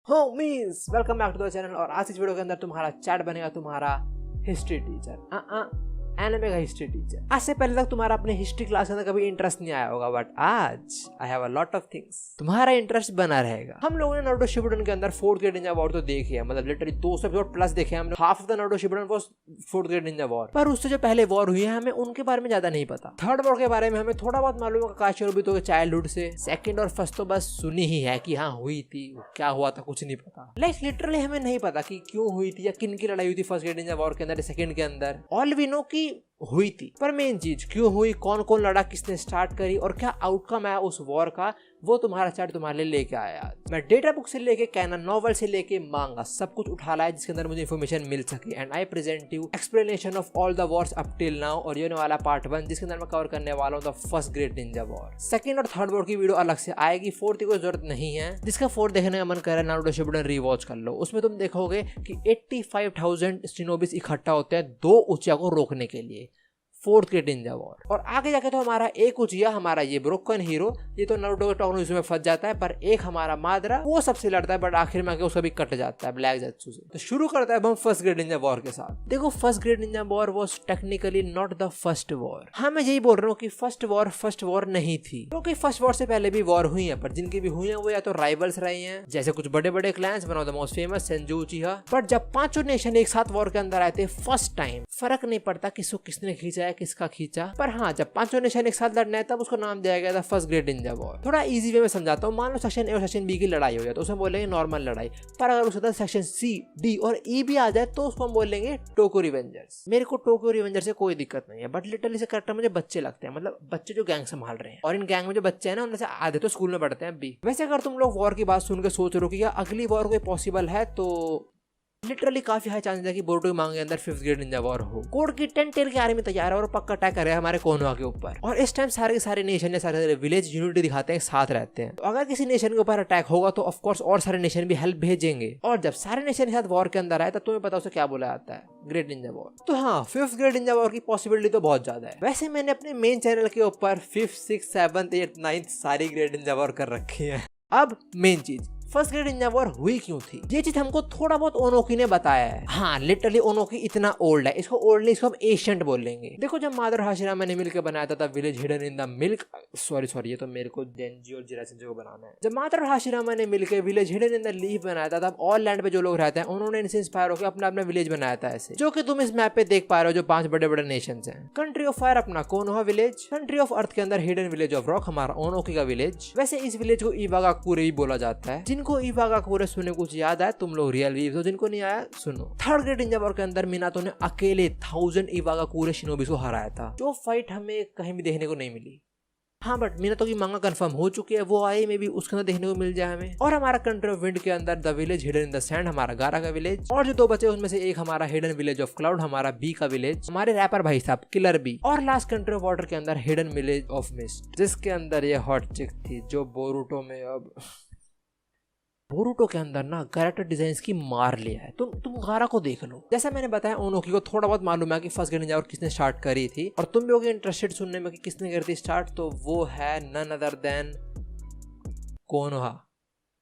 Homies welcome back to the channel. और आज इस वीडियो के अंदर तुम्हारा चैट बनेगा तुम्हारा हिस्ट्री टीचर, एनिमे का हिस्ट्री टीचर। आज से पहले तक तुम्हारा अपने हिस्ट्री क्लास के अंदर कभी इंटरेस्ट नहीं आया होगा, बट आज I have a lot of things तुम्हारा इंटरेस्ट बना रहेगा। हम लोगों ने नारुतो शिपुडन के अंदर 4th ग्रेड निंजा वॉर तो देखी है, मतलब लिटरली 200 एपिसोड प्लस देखे हैं हम लोग। Half of the Naruto Shippuden was 4th grade Ninja war, पर उससे जो पहले वॉर हुई है हमें उनके बारे में ज्यादा नहीं पता। थर्ड वॉर के बारे में हमें थोड़ा बहुत मालूम है काशियोबुतो के चाइल्डहुड से। सेकंड और फर्स्ट तो बस सुनी ही है कि हाँ हुई थी, क्या हुआ था कुछ नहीं पता। लाइक लिटरली हमें नहीं पता कि क्यों हुई थी या किन की लड़ाई हुई थी फर्स्ट ग्रेड निंजा वॉर के अंदर, सेकंड के अंदर। ऑल वी नो की हुई थी, पर मेन चीज क्यों हुई, कौन कौन लड़ा, किसने स्टार्ट करी और क्या आउटकम आया उस वॉर का, वो तुम्हारा चैट तुम्हारे लिए लेके आया आज। मैं डेटा बुक से लेके कैनन नॉवल से लेके मांगा सब कुछ उठा लाया जिसके अंदर मुझे इन्फॉर्मेशन मिल सके, and I present you explanation of all the Wars up till now. और ये होने वाला पार्ट 1 जिसके अंदर मैं कवर करने वाला हूँ the first great Ninja war. Second और थर्ड वॉर की वीडियो अलग से आएगी, फोर्थ की कोई जरूरत नहीं है। जिसका फोर्थ देखने का मन कर रहा है नारुतो शिपुडन रीवॉच कर लो, उसमें तुम देखोगे कि 85,000 शिनोबिस इकट्ठा होते हैं 2 उचिया को रोकने के लिए, 4th ग्रेट निंजा वॉर। और आगे जाके तो हमारा एक उचिया, हमारा ये ब्रोकन हीरो, ये तो नारुतो के टॉर्नेडो में फंस जाता है, पर एक हमारा मादरा वो सबसे लड़ता है, बट आखिर में आके उसका भी कट जाता है ब्लैक जेत्सु से। तो शुरू करता है हम फर्स्ट ग्रेट निंजा वॉर के साथ। देखो first great Ninja war was technically not the first war. हाँ मैं यही बोल रहा हूँ कि फर्स्ट वॉर नहीं थी, क्योंकि फर्स्ट वॉर से पहले भी वॉर हुई है, पर जिनकी भी हुई है वो या तो राइवल्स रहे हैं, जैसे कुछ बड़े बड़े clans, one of the most famous Senju उचिहा। But जब 5 नेशन एक साथ वॉर के अंदर आए थे फर्स्ट टाइम, फर्क नहीं पड़ता किसको किसने खींचा है, किसका खींचा, पर हाँ जब 5 नेशन एक साथ लड़ना है तब उसको नाम दिया गया था फर्स्ट ग्रेट निंजा वॉर। थोड़ा इजी वे में समझाता हूँ। मान लो सेक्शन ए और सेक्शन बी की लड़ाई हो जाए तो उसमें बोलेंगे नॉर्मल लड़ाई, पर अगर उसके साथ सेक्शन सी, डी और ई भी आ जाए तो उसको हम बोलेंगे टोक्यो रिवेंजर्स। मेरे को टोक्यो रिवेंजर्स से कोई दिक्कत नहीं है, बट लिटरली से करेक्टर मुझे बच्चे लगते हैं, मतलब बच्चे जो गैंग संभाल रहे हैं। और इन गैंग में जो बच्चे हैं ना उनमें से आधे तो स्कूल में पढ़ते हैं अभी। वैसे अगर तुम लोग वॉर की बात सुन के सोच रहे हो कि क्या अगली वॉर कोई पॉसिबल है, तो लिटरली काफी हाई चांसेस है कि बोरुतो की मांग के अंदर 5th ग्रेट निंजा वॉर हो। कोड की 10 टेल की आर्मी तैयार है और पक्का अटैक कर रहा है हमारे कोनोहा के ऊपर। और इस टाइम सारे के सारे नेशन या सारे विलेज यूनिटी दिखाते हैं, साथ रहते हैं। तो अगर किसी नेशन के ऊपर अटैक होगा तो ऑफ कोर्स और सारे नेशन भी हेल्प भेजेंगे। और जब सारे नेशन के साथ वॉर के अंदर आए तो तुम्हें पता उसे क्या बोला जाता है, ग्रेट निंजा वॉर। तो हाँ 5th ग्रेट निंजा वॉर की पॉसिबिलिटी तो बहुत ज्यादा है। वैसे मैंने अपने मेन चैनल के ऊपर 5th 6th 7th 8th 9th सारी ग्रेट निंजा वॉर कर रखी है। अब मेन चीज, फर्स्ट ग्रेट निंजा वॉर हुई क्यों थी, ये चीज हमको थोड़ा बहुत ओनोकी ने बताया है। हाँ लिटरली ओनोकी इतना ओल्ड है, इसको ओल्ड नहीं, इसको हम एशियंट बोलेंगे। देखो जब मादर हाशिरामा ने मिलकर बनाया था village hidden in the milk, sorry ये तो मेरे को डेंजी और जिरासेंजो को बनाना है। जब मादर हाशिरामा ने मिलकर village hidden in the leaf बनाया था, तब ऑल लैंड पे जो लोग रहते हैं उन्होंने इनसे इंस्पायर होकर अपना अपना विलेज बनाया था ऐसे, जो कि तुम इस मैप पे देख पा रहे हो, जो 5 बड़े बड़े नेशन हैं। कंट्री ऑफ फायर अपना Konoha village, country of earth के अंदर हिडन विलेज ऑफ रॉक हमारा ओनोकी का विलेज। वैसे इस विलेज को इवागाकुरे भी बोला जाता है। जिनको इवागाकुरे सुने कुछ याद आया तुम लोग रियल वीव, तो जिनको नहीं आया सुनो। थर्ड ग्रेट निंजा वॉर के अंदर मिनातो ने अकेले 1000 इवागाकुरे शिनोबिस को हराया था, जो फाइट हमें कहीं भी देखने को नहीं मिली। हाँ बट मिनातो की मांगा कंफर्म हो चुकी है, वो आए में भी उसके अंदर देखने को मिल जाए हमें। और हमारा कंट्री ऑफ विंड के अंदर the village hidden in the sand हमारा गारा का विलेज, और जो 2 बचे उसमें से एक हमारा हिडन विलेज ऑफ क्लाउड हमारा बी का विलेज, हमारे रैपर भाई साहब किलर बी। और लास्ट कंट्री ऑफ वाटर के अंदर हिडन विलेज ऑफ मिस्ट, जिसके अंदर ये हॉट चिक थी जो बोरुतो में, अब बोरुतो के अंदर ना कैरेक्टर डिजाइन की मार लिया है। तुम गारा को देख लो। जैसा मैंने बताया ओनोकी को थोड़ा बहुत मालूम है कि फर्स्ट ग्रेट निंजा वॉर किसने स्टार्ट करी थी, और तुम भी होगे इंटरेस्टेड सुनने में कि किसने करी थी स्टार्ट, तो वो है नन अदर देन कोनोहा।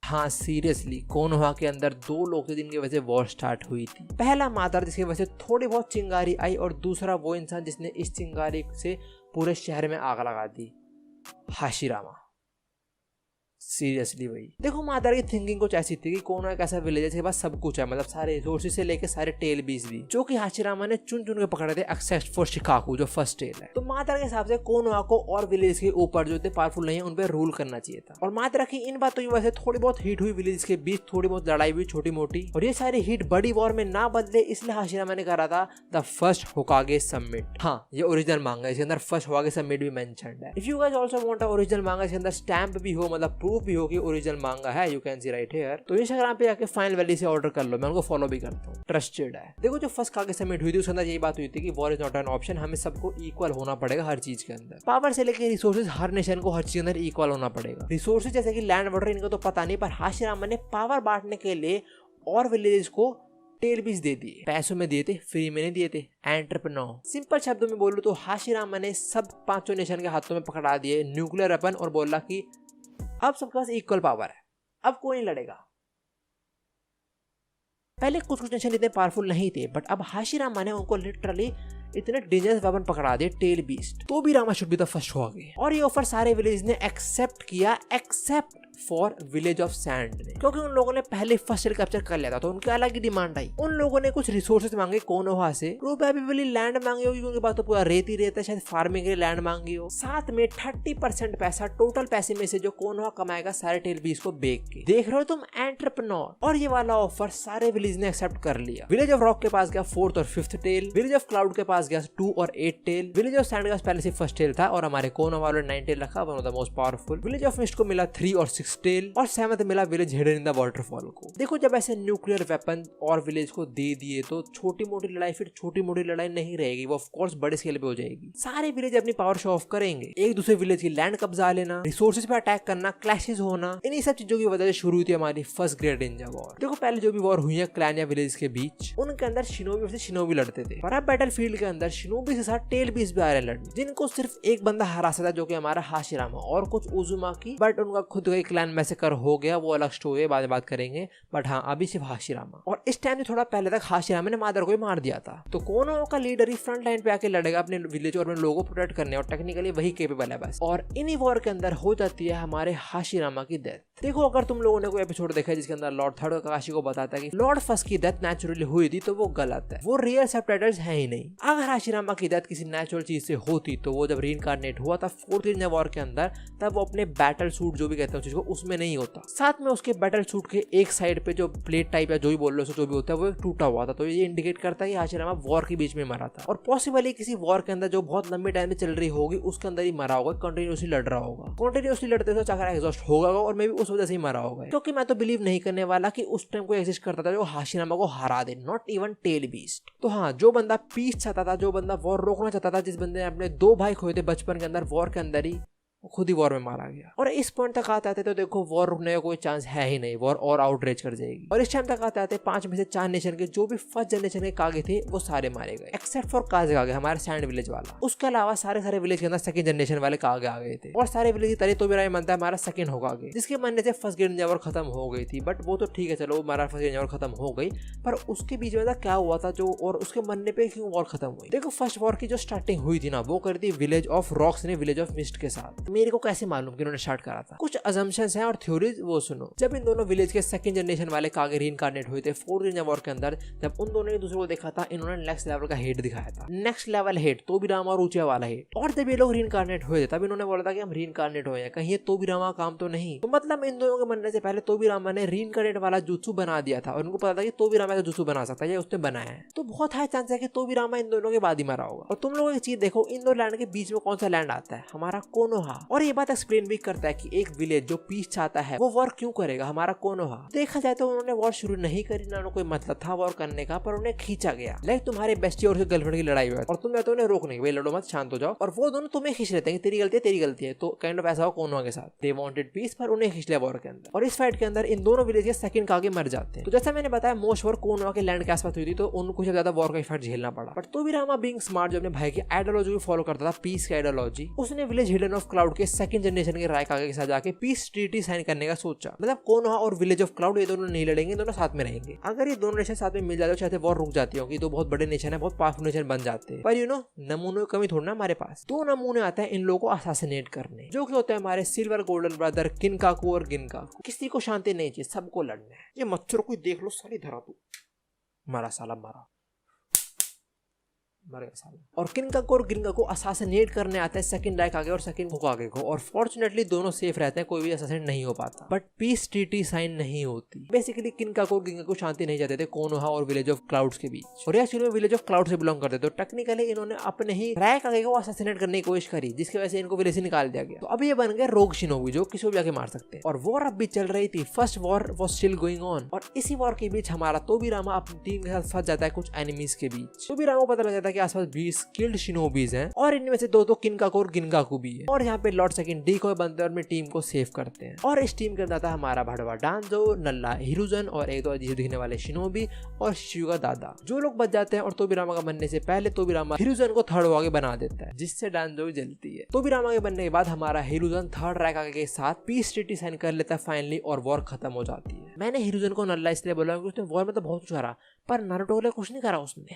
हाँ सीरियसली कोनोहा के अंदर 2 लोग थे जिनकी वजह से वॉर स्टार्ट हुई थी। पहला मादर जिसकी वजह से थोड़ी बहुत चिंगारी आई, और दूसरा वो इंसान जिसने इस चिंगारी से पूरे शहर में आग लगा दी, हाशिरामा। सीरियसली भाई देखो मादर की थिंकिंग कुछ ऐसी थी कि कोनोहा एक ऐसा विलेज है जिसके पास सब कुछ है, मतलब सारे रिसोर्सेज से लेके सारे टेल बीज भी, जो कि हाशिरामा ने चुन चुन के पकड़े थे एक्सेप्ट फॉर शिकाकू जो फर्स्ट टेल है। तो मादर के हिसाब से कोनोहा को और विलेज के ऊपर जो थे पावरफुल नहीं है उन पर रूल करना चाहिए था। और मादर की इन बातों की वजह से थोड़ी बहुत हीट हुई विलेज के बीच, थोड़ी बहुत लड़ाई हुई छोटी मोटी, और ये सारी हीट बड़ी वॉर में ना बदले इसलिए हाशिरामा ने करा था द फर्स्ट होकागे समिट। हाँ ये ओरिजिनल मांगा, इसके अंदर फर्स्ट होकागे समिट भी मेंशन्ड है। If you guys also want a original मांगा, इसके अंदर स्टैंप भी हो, मतलब प्रूफ भी हो कि ओरिजिनल मांगा है, you can see right here, तो इंस्टाग्राम पे जाके फाइनल वैली से ऑर्डर कर लो, मैं उनको फॉलो भी करता हूँ, ट्रस्टेड है। देखो जो फर्स्ट कागे समिट हुई थी उसके अंदर यही बात हुई थी कि war is not an option, हमें सबको इक्वल होना पड़ेगा हर चीज के अंदर, पावर से लेकर रिसोर्सेज, हर नेशन को हर चीज के अंदर इक्वल होना पड़ेगा। रिसोर्सेज जैसे कि लैंड वाटर इनको तो पता नहीं, पर हाशिरामा ने पावर बांटने के लिए और विलेजेस को टेल बीज दे दिए, पैसों में दिए थे, फ्री में नहीं दिए थे, एंटरप्रेन्योर। सिंपल शब्दों में बोलूं तो हाशिरामा ने सब 5 नेशन के हाथों में पकड़ा दिए न्यूक्लियर वेपन और बोला कि अब सबके पास इक्वल पावर है, अब कोई नहीं लड़ेगा। पहले कुछ नेशन इतने पावरफुल नहीं थे, बट अब हाशिरामा ने उनको लिटरली इतने डेंजरस वेपन पकड़ा दिए, tail beast. Tobirama should be the first हो गए और ये ऑफर सारे विलेज ने एक्सेप्ट किया, except for village of sand ने, क्योंकि उन लोगों ने पहले फर्स्ट शेल कैप्चर कर लिया था, तो उनकी अलग ही डिमांड आई। उन लोगों ने कुछ रिसोर्सेज मांगे कोनोहा से, प्रोबेबली लैंड मांगे होगी, क्योंकि बात तो पूरा रेत ही रहता है, शायद फार्मिंग के लिए लैंड मांगी हो। साथ में 30% पैसा टोटल पैसे में से जो कोनोहा कमाएगा सारे टेल बीस को बेच के। देख रहे हो तुम एंटरप्रेन्योर। और ये वाला ऑफर सारे विलेज ने एक्सेप्ट कर लिया। विलेज ऑफ रॉक के पास गया 4th और 5th tell, village of cloud के पास गया 2 और 8 टेल, विलेज ऑफ सैंड के पास पहले से फर्स्ट टेल था और हमारे कोनोहा वालों ने 9 टेल रखा, one of the most powerful. Village of mist को मिला 3 और 6 टेल और 7th मिला village hidden in the waterfall को। देखो जब ऐसे न्यूक्लियर वेपन और विलेज को दे दिए तो छोटी मोटी लड़ाई फिर छोटी मोटी लड़ाई नहीं रहेगी, वो ऑफ कोर्स बड़े स्केल पे हो जाएगी। सारे विलेज अपनी पावर शो ऑफ करेंगे, एक दूसरे विलेज की लैंड कब्जा लेना, रिसोर्सेज पे अटैक करना, क्लैशेस होना, इन्हीं सब चीजों की वजह से शुरू हुई थी हमारी फर्स्ट ग्रेट निंजा वॉर। देखो पहले जो भी वॉर हुई है क्लैन या विलेज के बीच, उनके अंदर शिनोबी से शिनोबी लड़ते थे, पर अब बैटल फील्ड के अंदर शिनोबी के साथ टेल बीस भी आ रहे लड़ने, जिनको सिर्फ एक बंदा हरा सकता जो कि हमारा हाशिरामा और कुछ उजुमाकी, बट उनका खुद का क्लैन मैसेकर हो गया, वो अलग स्टोरी है, बाद में बात करेंगे। बट हाँ अभी सिर्फ हाशिरामा। और इस टाइम थोड़ा पहले तक हाशिरामा ने मादर को ही मार दिया था, तो कोनोहा का लीडर ही फ्रंट लाइन पे आके लड़ेगा अपने विलेज और अपने लोगों को प्रोटेक्ट करने, और टेक्निकली वही केपेबल है बस। और इन्हीं वॉर के अंदर हो जाती है हमारे हाशिरामा की डेथ। देखो अगर तुम लोगों ने कोई एपिसोड देखा है जिसके अंदर लॉर्ड थर्ड काकाशी को बताता है कि लॉर्ड फर्स्ट की डेथ नेचुरली हुई थी, तो वो गलत है, वो रियल सबटाइटल्स है ही नहीं। अगर हाशिरामा की डेथ किसी नेचुरल चीज से होती तो वो जब रीइंकार्नेट हुआ था 4th निंजा वॉर के अंदर, तब वो अपने बैटल सूट जो भी कहते हैं चीज को उसमें नहीं होता, साथ में उसके बैटल सूट के एक साइड पे जो प्लेट टाइप या जो भी बोल लो जो भी होता है वो टूटा हुआ था। तो ये इंडिकेट करता है कि हाशिरामा वॉर के बीच में मरा था, और पॉसिबली किसी वॉर के अंदर जो बहुत लंबे टाइम में चल रही होगी उसके अंदर ही मरा होगा, कंटिन्यूसली लड़ रहा होगा, कंटिन्यूसली लड़ते हुए चाकर एग्जॉस्ट होगा और मे भी उस वजह से ही मरा होगा। क्योंकि मैं तो बिलीव नहीं करने वाला कि उस टाइम कोई एग्जिस्ट करता था जो हाशिरामा को हरा दे, नॉट इवन टेल बीस्ट। तो हाँ, जो बंदा पीस चाहता था, जो बंदा वॉर रोकना चाहता था, जिस बंदे ने अपने 2 भाई खोए थे बचपन के अंदर वॉर के अंदर ही, खुद ही वॉर में मारा गया। और इस पॉइंट तक आते आते तो देखो वॉर रुकने का कोई चांस है ही नहीं, वॉर और आउटरीच कर जाएगी। और इस टाइम तक आते आते 5 में से 4 नेशन के जो भी फर्स्ट जनरेशन के कागे थे वो सारे मारे गए, एक्सेप्ट फॉर कागे हमारे सैंड विलेज वाला। उसके अलावा सारे विलेज के अंदर सेकंड जनरेशन वाले कागे आ गए थे, और सारे विलेज की तरह तो मेरा मनता है हमारा सेकंड होगा आगे, जिसके मरने से फर्स्ट ग्रेट निंजा वॉर खत्म हो गई थी। बट वो तो ठीक है, चलो हमारा फर्स्ट निंजा वॉर खत्म हो गई, पर उसके बीच में क्या हुआ था जो, और उसके मरने पे क्यों वॉर खत्म हुई। देखो फर्स्ट वॉर की जो स्टार्टिंग हुई थी ना, वो करी थी विलेज ऑफ रॉक्स ने विलेज ऑफ मिस्ट के साथ। मेरे को कैसे मालूम कि इन्होंने स्टार्ट करा था, कुछ अजम्पशंस हैं और थ्योरीज, वो सुनो। जब इन दोनों विलेज के सेकंड जनरेशन वाले कागे रीइंकार्नेट हुए थे 4th निंजा वॉर के अंदर, जब उन दोनों ने दूसरे को देखा था, इन्होंने नेक्स्ट लेवल का हेट दिखाया था, नेक्स्ट लेवल हेट, तोबिरामा और ऊंचा वाला हेट। और जब ये लोग रीइंकार्नेट हुए थे तब इन्होंने बोला था कि हम रीइंकार्नेट हुए हैं, कहीं ये तोबिरामा काम तो नहीं। तो मतलब इन दोनों के मरने से पहले तोबिरामा ने रीइंकार्नेट वाला जुत्सु बना दिया था, और उनको पता था कि तोबिरामा का जुत्सु बना सकता है, ये उसने बनाया है। तो बहुत हाई चांस है कि तोबिरामा इन दोनों के बाद ही मरा होगा। और तुम लोग एक चीज देखो, इन दो लैंड के बीच में कौन सा लैंड आता है, हमारा कोनोहा। और ये बात एक्सप्लेन भी करता है कि एक विलेज जो पीस चाहता है वो वॉर क्यों करेगा, हमारा कोनोहा। देखा जाए तो उन्होंने वॉर शुरू नहीं करी, ना कोई मतलब था वॉर करने का, पर उन्हें खींचा गया। लाइक तुम्हारे बेस्टी और उसके गर्लफ्रेंड की लड़ाई हुई और तुम जाते उन्हें रोकने के, भाई लड़ो मत, शांत हो जाओ, और वो दोनों तुम्हें खींच लेते हैं, तेरी गलती है। तो काइंड ऑफ ऐसा हो कोनोहा के साथ, दे वांटेड पीस, पर उन्हें खींच लिया वॉर के अंदर। और इस फाइट के अंदर इन दोनों विलेज के सेकंड कागे मर जाते हैं। तो जैसा मैंने बताया मोस्ट वॉर कोनोहा के लैंड के आसपास हुई थी, तो उनको ज्यादा वॉर का इफेक्ट झेलना पड़ा। बट तोबिरामा बीइंग स्मार्ट, जो अपने भाई की आइडियोलॉजी को फॉलो करता था, पीस की आइडियोलॉजी, उसने विलेज हिडन ऑफ क्लाउड के सेकंड जनरेशन के राय कागे के साथ जाके पीस ट्रीटी साइन करने का सोचा। मतलब कोनोहा और विलेज ऑफ क्लाउड ये दोनों नहीं लड़ेंगे, दोनों साथ में रहेंगे। अगर ये दोनों नेशन साथ में मिल जाते चाहते वॉर रुक जाती होगी, तो बहुत बड़े नेशन है, बहुत पावरफुल नेशन बन जाते हैं। पर नमूनों की कमी थोड़ा हमारे पास 2 नमूने आते हैं इन लोगों को असैसिनेट करने, जो कि होते हैं हमारे सिल्वर गोल्डन ब्रदर किनकाकू और गिनकाकू। किसी को शांति नहीं चाहिए, सबको लड़ना है। ये मच्छर को देख लो, सारी धरा तू मारा, साला मारा, मर गया साला। और किनकाकू और गिनकाकू असैसिनेट करने आते हैं सेकंड राय कागे और सेकंड होकागे को, और फॉर्चुनेटली दोनों सेफ रहते हैं, कोई भी असैसिनेट नहीं हो पाता। बट पीस ट्रीटी साइन नहीं होती। बेसिकली किनकाकू और गिनकाकू शांति नहीं चाहते थे कोनोहा और विलेज ऑफ क्लाउड्स के बीच, और ये एक्चुअली विलेज ऑफ क्लाउड से बिलोंग करते थे। तो टेक्निकली इन्होंने अपने ही राय कागे को असैसिनेट करने की कोशिश करी, जिसकी वजह से इनको विलेज से निकाल दिया गया। तो अब ये बन गए रोग शिनोबी, जो किसी को भी जाके मार सकते हैं। और वॉर अब भी चल रही थी, first war was still going on. और इसी वॉर के बीच हमारा तोबिरामा अपनी टीम के साथ फंस जाता है कुछ एनिमीज के बीच। तोबिरामा को पता लग जाता है कि के आसपास 20 स्किल्ड शिनोबीज हैं और इनमें से दो किनकाकू और गिनकाकू भी है। और यहाँ पे लॉर्ड सेकंड डीकॉय बनते हैं और अपनी टीम को सेव करते हैं। और इस टीम के अंदर था हमारा भड़वा डांजो, नल्ला हिरुजन और एक दो अजीब दिखने वाले शिनोबी और शिशु का दादा। जो लोग बच जाते हैं और तोबिरामा का बनने से पहले तोबिरामा हिरुजन को थर्ड वागे बना देता है, जिससे डांजो जलती है। तोबिरामा के बनने के बाद हमारा हिरुजन थर्ड रैकागे के साथ पीस ट्रीटी साइन कर लेता है फाइनली और वॉर खत्म हो जाती है। मैंने हिरुजन को नल्ला इसलिए बोला क्योंकि उसने वॉर में तो बहुत कुछ करा, पर नारुतो के लिए कुछ नहीं करा उसने।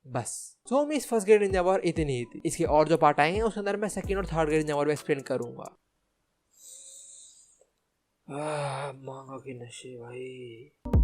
बस तो miss first grade Ninja war इतनी ही थी। इसके और जो पार्ट आएंगे उसके अंदर मैं सेकंड और third grade Ninja war explain करूंगा। मांगा की नशे भाई।